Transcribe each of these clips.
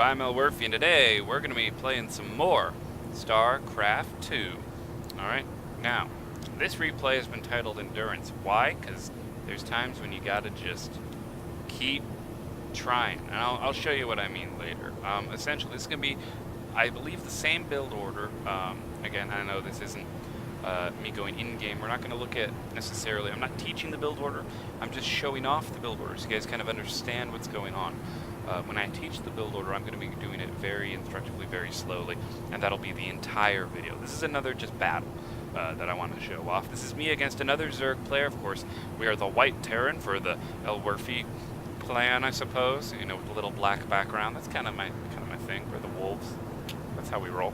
I'm Elwirfy, and today we're going to be playing some more Starcraft 2. Alright, now, this replay has been titled Endurance. Why? Because there's times when you gotta just keep trying. And I'll show you what I mean later. Essentially, this is going to be, I believe, the same build order. Again, I know this isn't me going in-game. We're not going to look at necessarily, I'm not teaching the build order, I'm just showing off the build order so you guys kind of understand what's going on. When I teach the build order, I'm going to be doing it very instructively, very slowly, and that'll be the entire video. This is another just battle that I wanted to show off. This is me against another Zerg player, of course. We are the white Terran for the Elwirfy clan, I suppose, you know, with the little black background. That's kind of my thing, for the wolves. That's how we roll.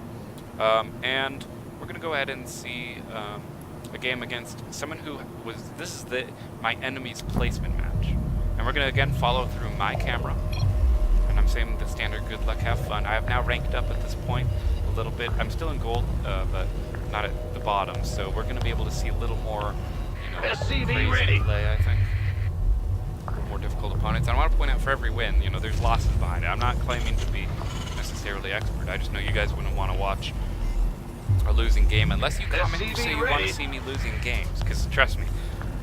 And we're going to go ahead and see a game against someone who was, this is my enemy's placement match. And we're going to again follow through my camera. And I'm saying the standard good luck, have fun. I have now ranked up at this point a little bit. I'm still in gold, but not at the bottom. So we're going to be able to see a little more, you know, crazy play, I think. More difficult opponents. I want to point out for every win, you know, there's losses behind it. I'm not claiming to be necessarily expert. I just know you guys wouldn't want to watch a losing game unless you comment and say you want to see me losing games. Because trust me,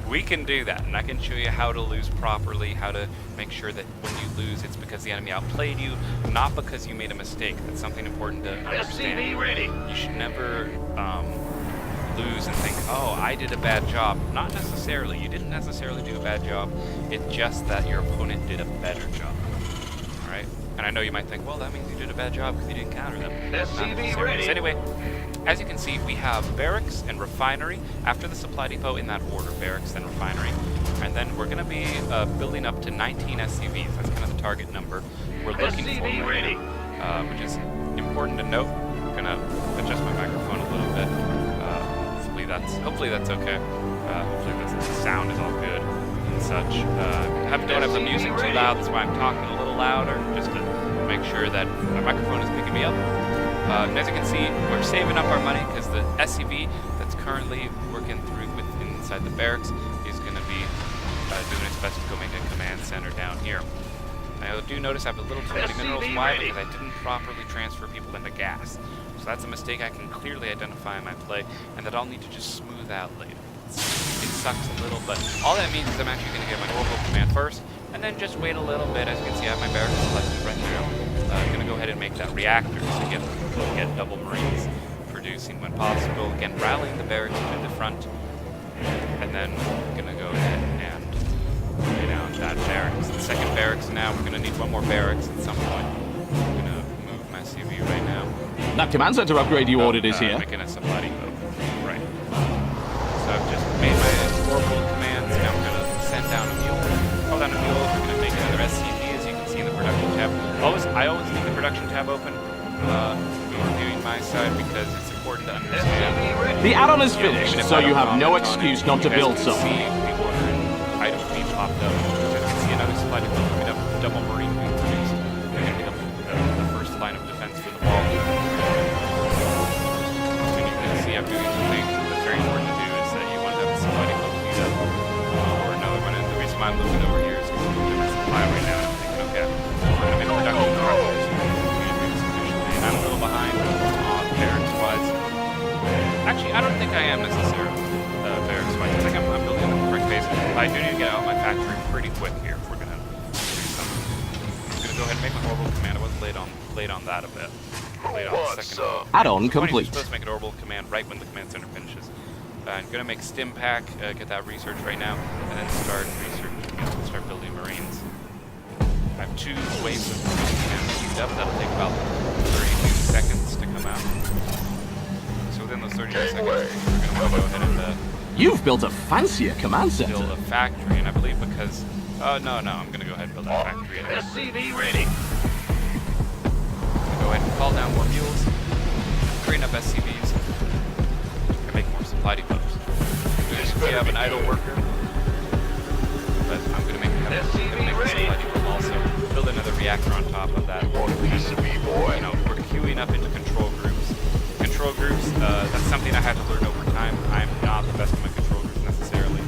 we can do that, and I can show you how to lose properly, how to make sure that when you lose, it's because the enemy outplayed you, not because you made a mistake. That's something important to understand. You should never lose and think, oh, I did a bad job. Not necessarily. You didn't necessarily do a bad job. It's just that your opponent did a better job. All right? And I know you might think, well, that means you did a bad job because you didn't counter them. So anyway, as you can see, we have barracks and refinery. After the supply depot, in that order, barracks, then refinery. And then we're going to be building up to 19 SCVs. That's kind of the target number we're looking for right now, which is important to note. I'm going to adjust my microphone a little bit. Hopefully that's okay. Hopefully the sound is all good and such. Don't have the music too loud, that's why I'm talking a little louder, just to make sure that my microphone is picking me up. As you can see, we're saving up our money because the SCV that's currently working through inside the barracks is going to be doing its best to go make a command center down here. I do notice I have a little too many minerals. Why? Because I didn't properly transfer people into gas. So that's a mistake I can clearly identify in my play, and that I'll need to just smooth out later. It sucks a little, but all that means is I'm actually going to get my orbital command first, and then just wait a little bit. As you can see, I have my barracks selected right now. I'm going to go ahead and make that reactor so get double marines producing when possible. Again, rallying the barracks to the front, and then I'm going to go ahead and lay down that barracks. The second barracks now, we're going to need one more barracks at some point. I'm going to move my CV right now. That command center upgrade you ordered is here. Making a supply depot. Right. So I've just made my orbital commands. Now I'm going to send down a mule. Call down a mule. We're going to make another SCV, as you can see in the production tab. I always leave the production tab open. Reviewing my side because it's important to understand. The add-on is finished, so you have no excuse not to build some. See people are items being popped up. As you can see, another supply depot coming up. Double marine being produced. They're going to pick up the first line of defense for the wall. I'm doing something that's very important to do is that you want to have the supply depot cleaned up or another one. And the reason why I'm looking over here is because I'm doing my supply right now and I'm thinking, okay, we're going to make production progress. And I'm a little behind on barracks-wise. Actually, I don't think I am necessarily barracks-wise. I think I'm building in the correct pace. But I do need to get out my factory pretty quick here if we're going to do something. I'm going to go ahead and make my orbital command. I was late on that a bit. Add-on complete. You're supposed to make an orbital command right when the command center finishes. I'm going to make stim pack, get that research right now, and then start research, start building marines. I have 2 waves of commands queued up. That'll take about 32 seconds to come out. So within those 32 seconds, we're going to want to go ahead and You've built a fancier command center. Build a factory, and I believe because no, I'm going to go ahead and build that factory. SCV ready. Go ahead and call down more mules, train up SCVs, and make more supply depots. We have an idle worker, but I'm going to make a supply depot also. Build another reactor on top of that. You know, we're queuing up into control groups. Control groups, that's something I had to learn over time. I'm not the best in my control groups necessarily,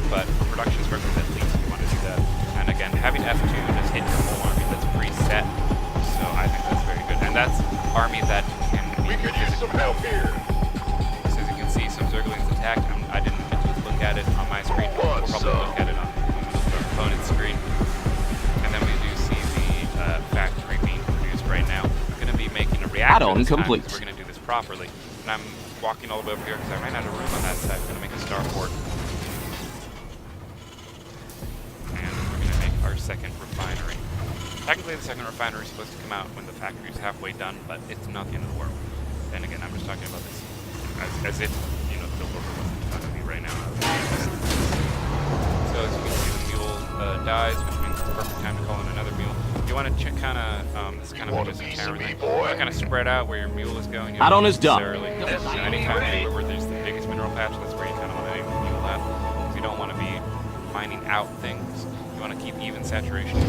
but for production structures at least you want to do that. And again, having F2 just hit your whole army that's preset So I think that's very good. And that's army that can be physically battlefield. So as you can see, some Zerglings attacked. I didn't get to look at it on my screen, but we'll probably look at it on our opponent's screen. And then we do see the factory being produced right now. We're going to be making a reactor Add-on this time, complete. because we're going to do this properly. And I'm walking all the way over here because I ran out of room on that side. I'm going to make a starport. And we're going to make our second refinery. Technically, the second refinery is supposed to come out when the factory is halfway done, but it's not the end of the world. Then again, I'm just talking about this as if, you know, the world wasn't talking to me right now. So as you can see, the mule dies, which means it's the perfect time to call in another mule. You want to check kind of, this is kind of just a Terran thing. You want to kind of spread out where your mule is going. Add-on is done. So anytime anywhere where there's the biggest mineral patch, that's where you kind of want to aim the mule at. Because you don't want to be mining out things. You want to keep even saturation.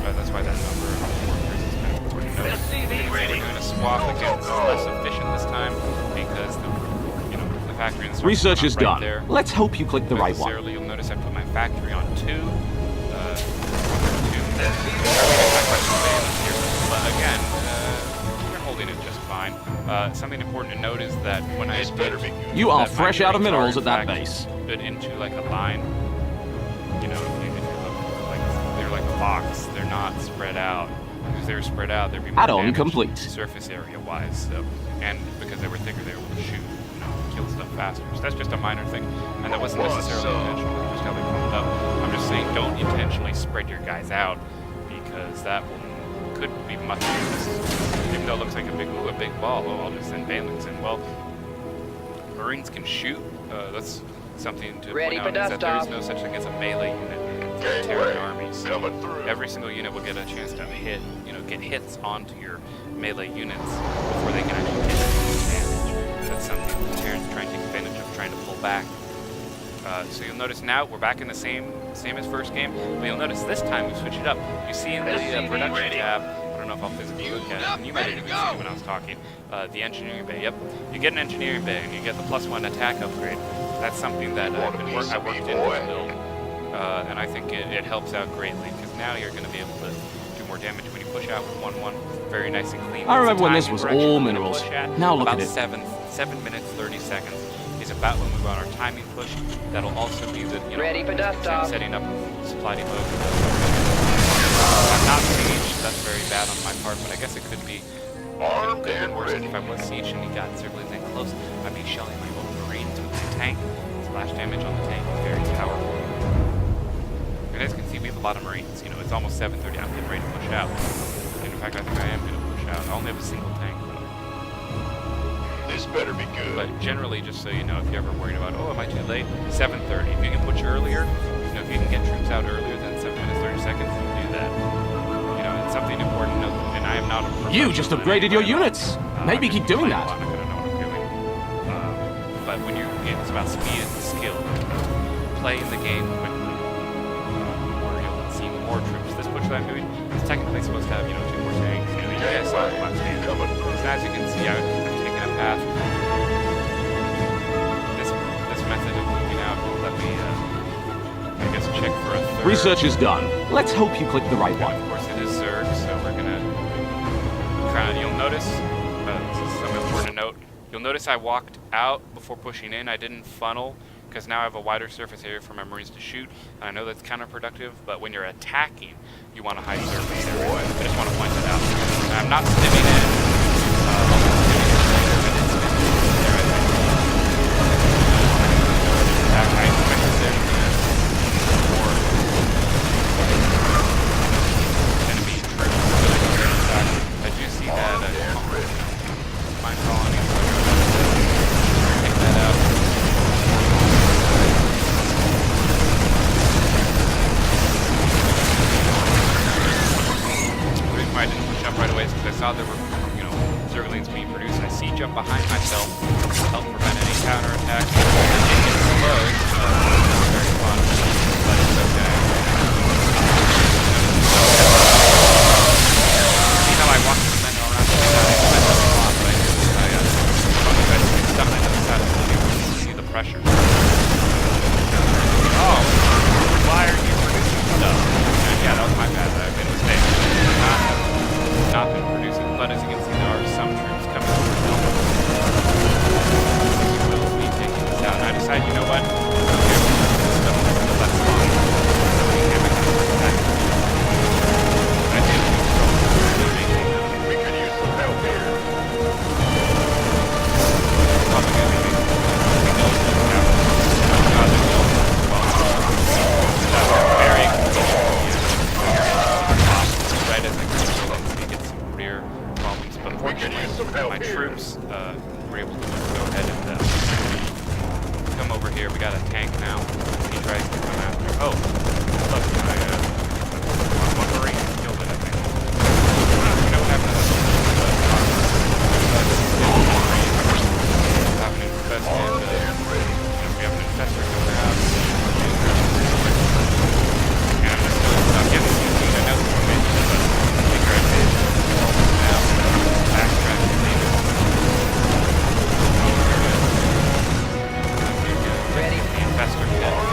That's why that number of workers is kind of important to note. We're doing a swap again. This is less efficient this time because the factory and the Research is right done. there. Let's hope you click the right one. You'll notice I put my factory on 2. But again, we're holding it just fine. Something important to note is that when I did, You are fresh out of minerals at that base. Stood into like a line. You know, if you look like they're like a box. They're not spread out. Because they were spread out, there'd be more Add-on damage complete. surface area wise. So, and because they were thicker, they were able to shoot, kill stuff faster. So that's just a minor thing, and that wasn't necessarily intentional. That's just how they pumped up. I'm just saying, don't intentionally spread your guys out because that could be much worse. Even though it looks like a big ball. Oh, I'll just send Banelings in. Well, Marines can shoot. That's something to point out is that there is no such thing as a melee unit for the Terran army. So every single unit will get a chance to get hits onto your melee units before they can actually hit damage. That's something the Terrans trying to take advantage of, trying to pull back. So you'll notice now we're back in the same as first game, but you'll notice this time we switch it up. You see in the production tab, I don't know if I'll physically look at it, and you might even see it when I was talking, the engineering bay. Yep, you get an engineering bay and you get the +1 attack upgrade. That's something that I worked in this build, and I think it helps out greatly because now you're going to be able to do more damage when you push out with 1-1. Very nice and clean. I remember when this was all minerals. Now look at it. About 7 minutes 30 seconds is about when we run our timing push. That'll also be the ready for dust off. Setting up supply depot. I'm not siege. That's very bad on my part, but I guess it could be Armed good and and worse ready. if I was siege and he got Zerglings in close. I'd be shelling my own Marines with my tank. Splash damage on the tank is very powerful. You guys can see we have a lot of Marines. It's almost 7:30. I'm getting ready to push out. And in fact, I think I am going to push out. I only have a single tank, though. This better be good. But generally, just so you know, if you're ever worried about, am I too late? 7:30. If you can push earlier, if you can get troops out earlier than 7 minutes 30 seconds, you do that. It's something important to note. And I am not a You just upgraded your units. Maybe keep doing that. I'm not going to know what I'm doing. But when it's about speed and skill. Playing the game quickly. Or you'll see more troops. This push that I'm doing is technically supposed to have, 2 more tanks. You guys saw it last game. So as you can see, I've taken a path. This method of moving out will let me, I guess, check for a third. Research is done. Let's hope you click the right And one. of course, it is Zerg, so we're gonna try. You'll notice, this is something important to note. You'll notice I walked out before pushing in. I didn't funnel because now I have a wider surface area for my Marines to shoot. And I know that's counterproductive, but when you're attacking, you want a high surface area. I just want to point that out. And I'm not stimming in. I do see that mine colony. Take that out. The reason why I didn't push up right away is because I saw there were, Zerglings being produced. I siege up behind myself to help prevent any counterattacks. It gets slowed. It's very fun, but it's okay. See how I walk the men around the side? I don't know but I do. You guys can stuff on the other side of the field. You can see the pressure. Oh, why are you producing stuff? Yeah, that was my bad. I made a mistake. my troops were able to go ahead and come over here. We got a tank now. He tries to come after. Oh, look, one Marine killed it, I think. We don't have enough have an infested, we have an infestor coming out. And I'm just not getting anything. I know it's mentioned, but I think I did. Now, backtrack and leave it. Ready? The infestor killed.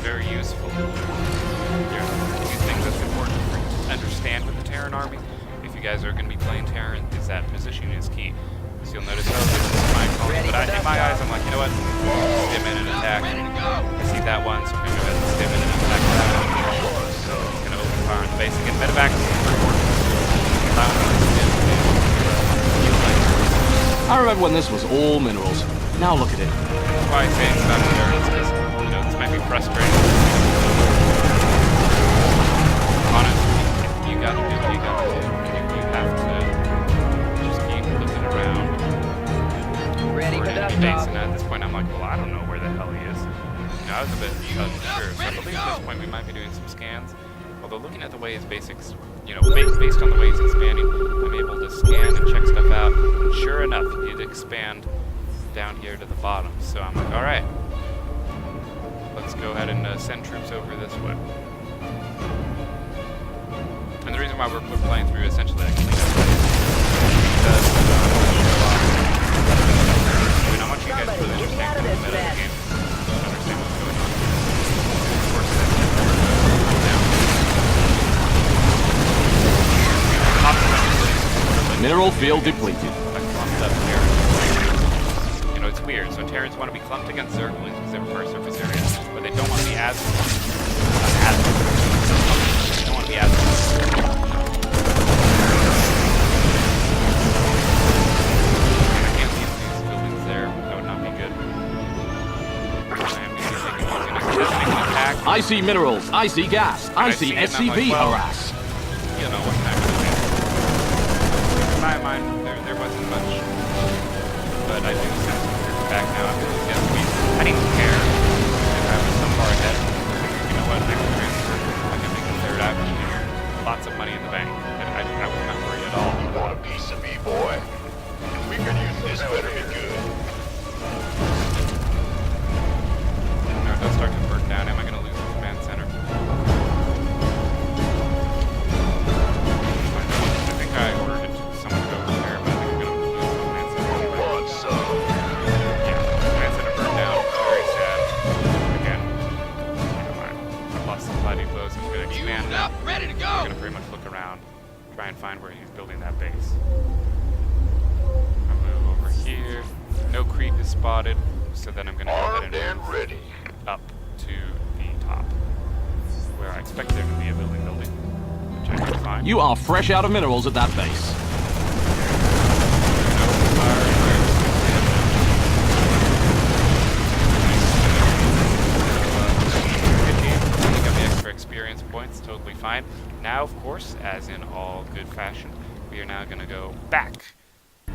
Very useful. There's a few things that's important to understand with the Terran army. If you guys are going to be playing Terran, is that positioning is key. So you'll notice, oh, this is my colony. But in my eyes, I'm like, you know what? Stim in and attack. I see that one, so I'm going to go ahead and stim in and attack that one. So I'm going to open fire on the base again. Medevac is very important. I remember when this was all minerals. Now look at it. That's why I say it's about endurance, because this might be frustrating. Honestly, you gotta do what you gotta do. You have to just keep looking around. Ready for enemy dust base, off. and at this point I'm like, well, I don't know where the hell he is. I was a bit unsure, so I believe at this point we might be doing some scans. Although looking at the way his basics, based on the way he's expanding, I'm able to scan and check stuff out. And sure enough, he did expand down here to the bottom. So I'm like, all right. Let's go ahead and send troops over this way. And the reason why we're playing through essentially that cleanup because I want you guys to really understand the meta of the game. Understand what's going on. Of course, that's Mineral field depleted. like clumped up here. It's weird. So Terrans want to be clumped against Zerglings because they require surface area, but they don't want to be as they don't want to be as I can't see these buildings there. That would not be good. He's making an attack. I see minerals. I see gas. I see SCV harass. You know what kind of thing. In my mind, there wasn't much, but I do sense back now. I didn't care if I was so far ahead. You know what? I can transfer. I can make a third action here. Lots of money in the bank. I was not worried at all. You want a piece of me, boy? We could use this. Better be good. No, it does start to burn down. Am I going to lose the command center? I think I ordered it to someone to go over there, but I think I'm going to lose the command center. You want some? Depots. He's going to expand now. Ready to We're go. going to pretty much look around, try and find where he's building that base. I'll move over here. No creep is spotted, so then I'm going to go ahead and move ready. up to the top, where I expect there to be a building, which I can find. You are fresh out of minerals at that base. Experience points, totally fine. Now, of course, as in all good fashion, we are now going to go back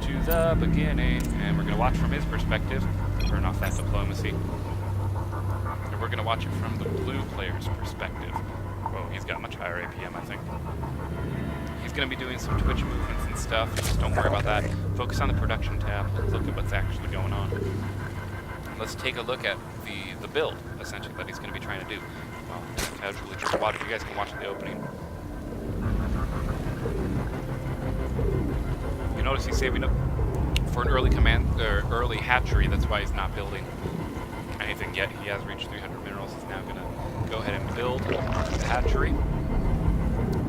to the beginning, and we're going to watch from his perspective, turn off that diplomacy, and we're going to watch it from the blue player's perspective. Whoa, he's got much higher APM, I think. He's going to be doing some Twitch movements and stuff, just don't worry about that. Focus on the production tab, look at what's actually going on. Let's take a look at the build, essentially, that he's going to be trying to do. Well, casually just watch. You guys can watch the opening. You notice he's saving up for an early hatchery. That's why he's not building anything yet. He has reached 300 minerals. He's now going to go ahead and build the hatchery.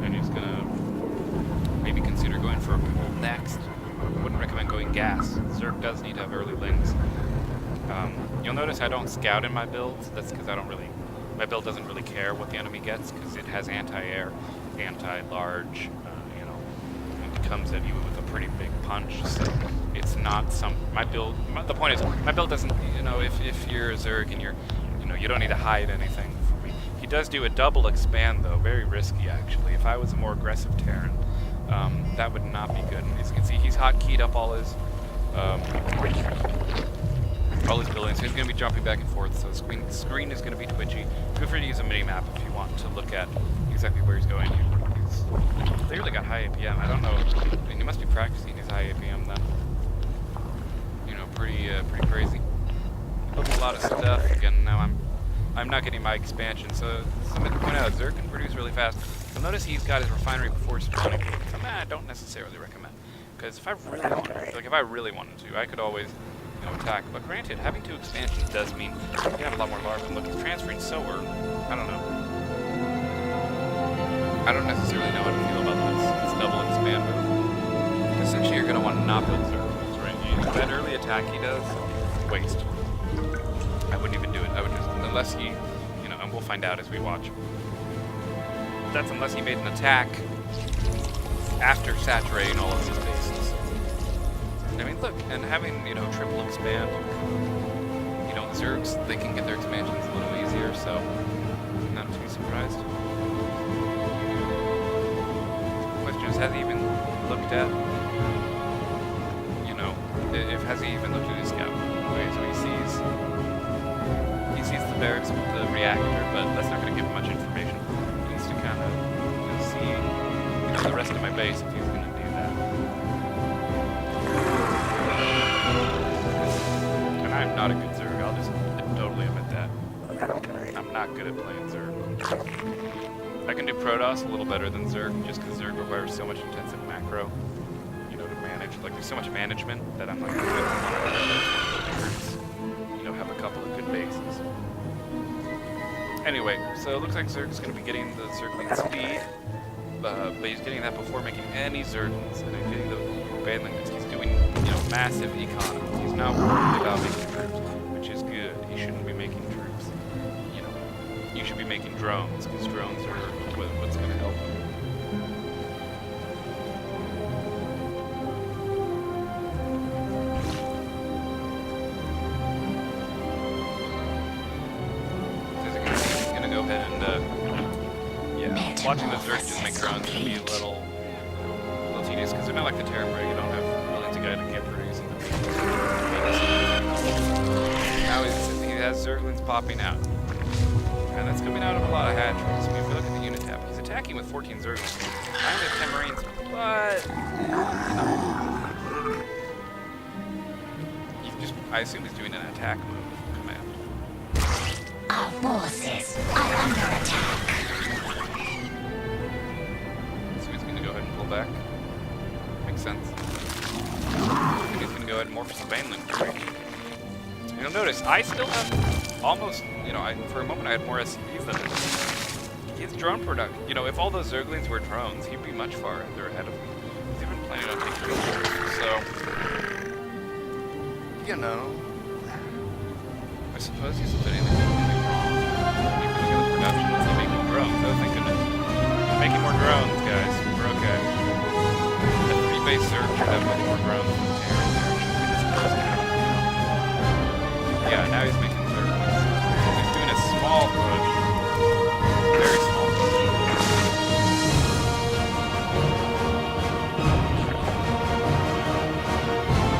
And he's going to maybe consider going for a pool next. I wouldn't recommend going gas. Zerg does need to have early lings. You'll notice I don't scout in my builds. That's because my build doesn't really care what the enemy gets, because it has anti-air, anti-large, comes at you with a pretty big punch. So it's not my build. The point is, my build doesn't. You know, if you're a Zerg and you don't need to hide anything from me. He does do a double expand though, very risky actually. If I was a more aggressive Terran, that would not be good. And as you can see, he's hotkeyed up all his buildings. So he's going to be jumping back and forth. So the screen is going to be twitchy. Feel free to use a mini map if you want to look at exactly where he's going. He's clearly got high APM. I don't know. I mean, he must be practicing his high APM then. You know, pretty crazy. Building a lot of stuff. Again, now I'm not getting my expansion. So something to point out, Zerg can produce really fast. You'll notice he's got his refinery before spawning. Something I don't necessarily recommend. Because if I really wanted to, I could always attack. But granted, having 2 expansions does mean you have a lot more larvae. And look, it's transferring solar. I don't know. I don't necessarily know how to feel about this double expand move. Essentially, you're going to want to not build circles, right? That early attack he does, waste. I wouldn't even do it. I would just, unless he, and we'll find out as we watch. That's unless he made an attack after saturating all of his bases. I mean, look, and having, triple expand, Zergs, they can get their expansions a little easier, so I'm not too surprised. Has he even looked at, has he even looked at his scout? Okay, so he sees the barracks with the reactor, but that's not going to give him much information. He needs to kind of see, the rest of my base if he's going to do that. And I'm not a good Zerg, I'll just totally admit that. I'm not good at playing Zerg. I can do Protoss a little better than Zerg, just because Zerg requires so much intensive macro, to manage. Like, there's so much management that I'm like, have a couple of good bases. Anyway, so it looks like Zerg's going to be getting the Zergling speed, but he's getting that before making any Zerglings, and he's getting the Bandling because he's doing, massive economy. He's not worried about making troops, which is good. He shouldn't be making troops. You should be making drones, because drones are what's going to help you. As you can see, he's going to go ahead and, watching the Zerg just make drones can be a little tedious, because they're not like the Terran where you don't have millions of guys to get producing them. Now he has Zerglings popping out. And that's coming out of a lot of hatcheries. I mean, if you look at the unit tab, he's attacking with 14 Zerglings. I only have 10 Marines, but he's just, I assume he's doing an attack move command. Our forces are under attack. So he's going to go ahead and pull back. Makes sense. And he's going to go ahead and morph some Baneling. You'll notice, I still have almost, for a moment I had more SCVs than him. His drone production, if all those Zerglings were drones, he'd be much farther ahead of me. He's even planning on taking drones, so, I suppose he's putting anything wrong. Even look at the production, it's not making drones, oh thank goodness. Making more drones, guys, we're okay. That 3-base Zerg should have many more drones than the Terran there. Yeah, now he's making Zerglings. He's doing a small push. Very small push.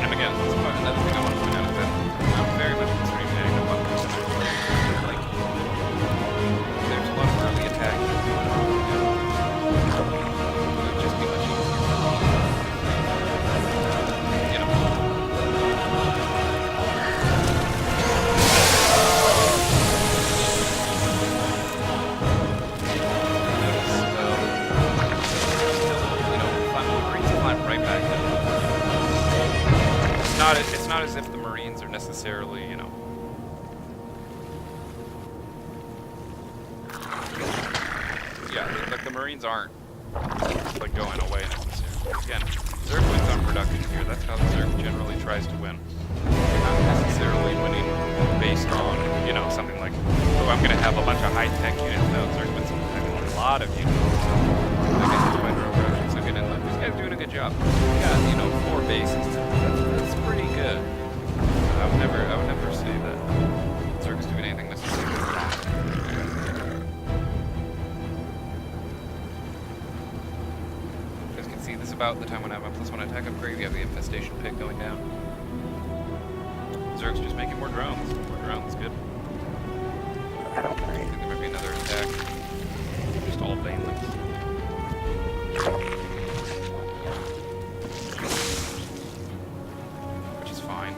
And again, another thing I want to point out is that I'm very much considering adding a bunker. Like, there's a lot of early attacks. It would just be much easier. It's not as if the Marines are necessarily, like the Marines aren't like going away necessarily. Again, Zerg wins on production here. That's how the Zerg generally tries to win. They're not necessarily winning based on, something like, oh, I'm going to have a bunch of high-tech units. No, Zerg wins having a lot of units. I guess it's by their own production. So again, this guy's doing a good job. job. We got, you know, 4 bases. That's pretty good. I would never say that Zerg's doing anything necessarily wrong. You guys can see this about the time when I have my +1 attack upgrade. We have the infestation pit going down. Zerg's just making more drones. More drones, good. I think there might be another attack. Just all banelings. Which is fine.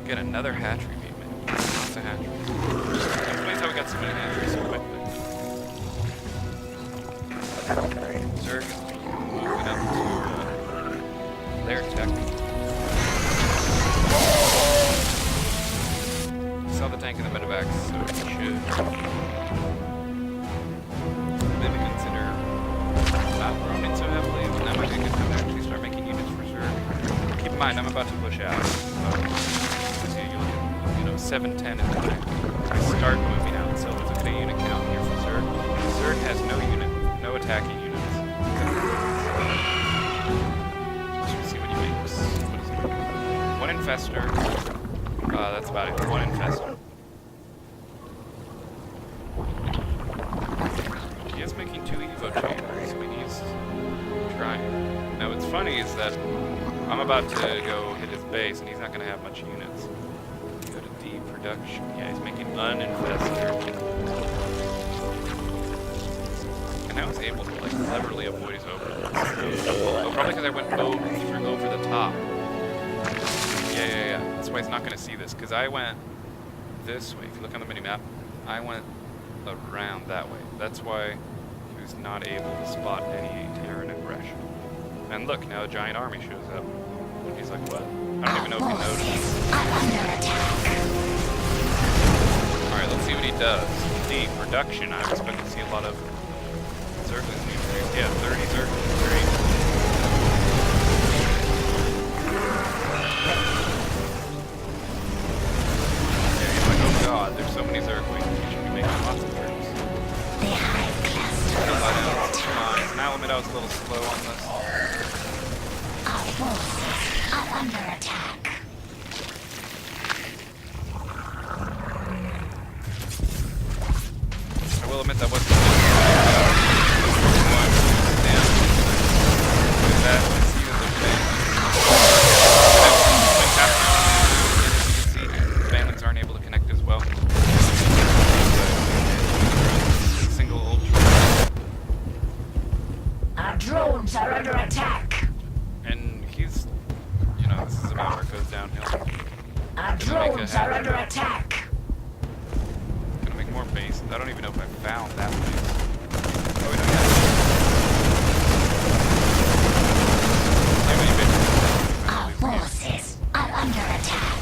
Get another hatchery beatman. Lots of hatcheries. Explains how we got so many hatcheries so quickly. Zerg is moving up to their tech. Saw the tank in the medevac, so it should maybe consider not running so heavily. And that might be a good time to actually start making units for Zerg. Keep in mind, I'm about to push out. So you look at, you know, 710 is when I start moving out. So let's look at a unit count here for Zerg. Zerg has no attacking units. Let's see what he makes. What is it? 1 infester. That's about it. 1 infester. He is making 2 Evo chambers, so he's trying. Now what's funny is that I'm about to go hit his base, and he's not going to have much units. Go to D production. Yeah, he's making uninfester. And I was able to like cleverly avoid his overlord. Oh, probably because I went over the top. Yeah. That's why he's not going to see this, because I went this way. If you look on the mini-map, I went around that way. That's why he was not able to spot any Terran aggression. And look, now a giant army shows up. And he's like, what? I don't even know if he noticed. Alright, let's see what he does. D, production. I expect to see a lot of Zerglings introduced. Yeah, 30 Zerglings. Great. God, there's so many Zerglings. We should be making lots of turns. The hive cluster is Now admit I was a little slow on this. Our forces are under attack. I will admit that wasn't Banlings aren't able to connect as well. Single ultra. Our drones are under attack. And he's, you know, this is about where it goes downhill. Our drones are under attack. Gonna make more bases. I don't even know if I found that base. Oh, wait, no, yeah. Our forces are under attack.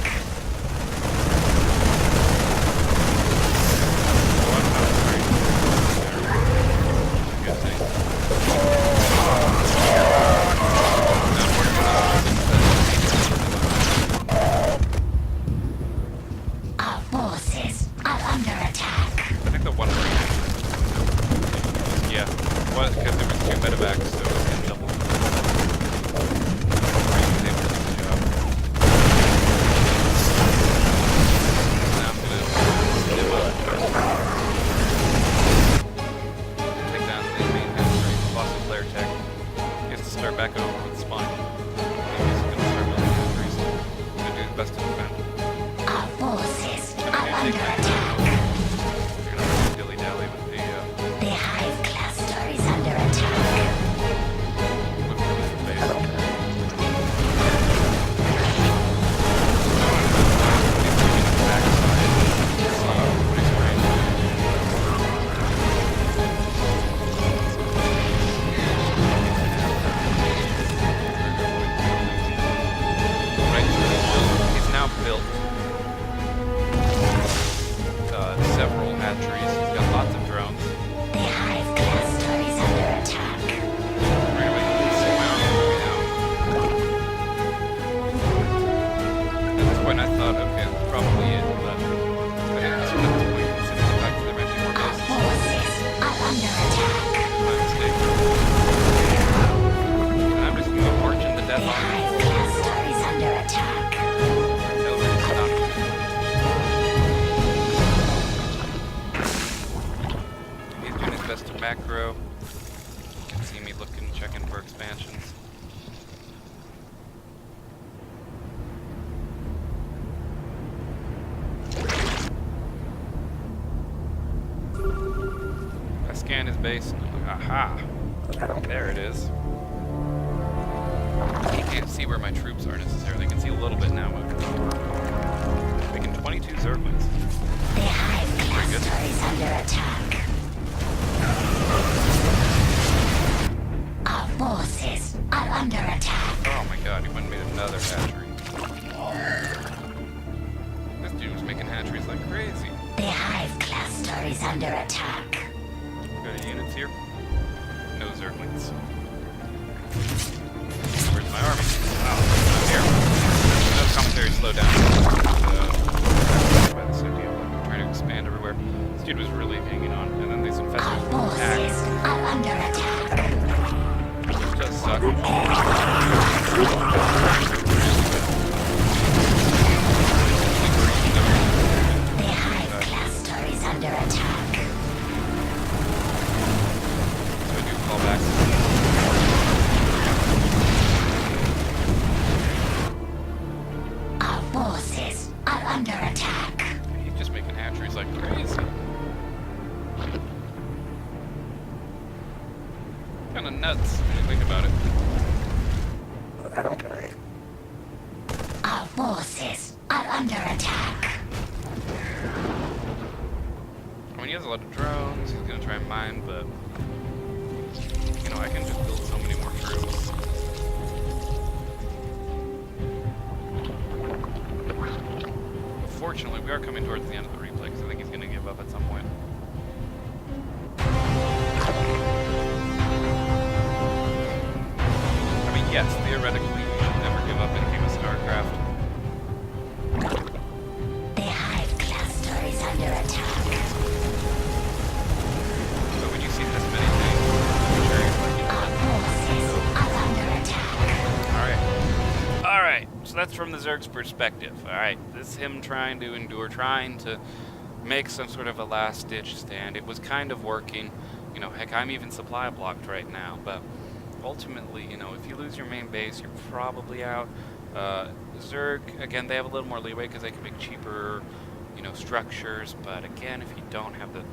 Good thing. Our forces are under attack. I think the one yeah. Well, because there was 2 medevacs, so it was in double. Now I'm gonna dip up. Take down the main hatchery, lost his flare tech. He has to start back over with spine. He's gonna start building hatcheries. He's gonna do his best to defend. Our forces are Gonna under take that. attack. You're gonna really dilly-dally with the The hive cluster is under attack. with the base. find his base, and I'm like, aha! There it is. You can't see where my troops are necessarily. You can see a little bit now. Making 22 Zerglings. The hive cluster is under attack. Our forces are under attack. Oh my god, he went and made another hatchery. This dude was making hatcheries like crazy. The hive cluster is under attack. Got any units here? No Zerglings. Where's my army? Wow, not here. No commentary, slow down. By this idea, trying to expand everywhere. This dude was really hanging on, and then these Our infestors forces attacked. are under attack. Which does suck. The hive cluster is under attack. So I do call back. Our forces are under attack. He's just making hatcheries like crazy. Kinda nuts when you think about it. Our forces are under attack. I mean, he has a lot of drones, he's gonna try and mine, but... You know, I can just build so many more troops. Fortunately, we are coming towards the end of the replay, because I think he's gonna give up at some point. I mean, yes, theoretically, you should never give up in a game of Starcraft. The hive cluster is under attack. But when you see this many things, I'm sure you're like, you know Our what? forces are under attack. Alright, so that's from the Zerg's perspective. Alright, this is him trying to endure, trying to make some sort of a last-ditch stand. It was kind of working. You know, heck, I'm even supply blocked right now, but ultimately, you know, if you lose your main base, you're probably out. Zerg, again, they have a little more leeway because they can make cheaper, you know, structures, but again, if you don't have the...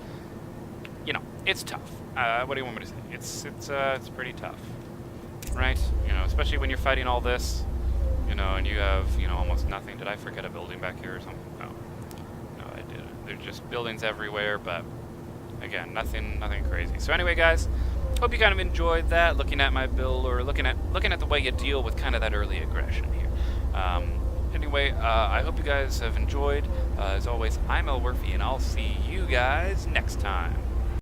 You know, it's tough. What do you want me to say? It's pretty tough, right? You know, especially when you're fighting all this, you know, and you have, you know, almost nothing. Did I forget a building back here or something? No, I didn't. There's just buildings everywhere, but again, nothing crazy. So anyway, guys, hope you kind of enjoyed that, looking at my build or looking at the way you deal with kind of that early aggression here. Anyway, I hope you guys have enjoyed. As always, I'm Elwirfy, and I'll see you guys next time.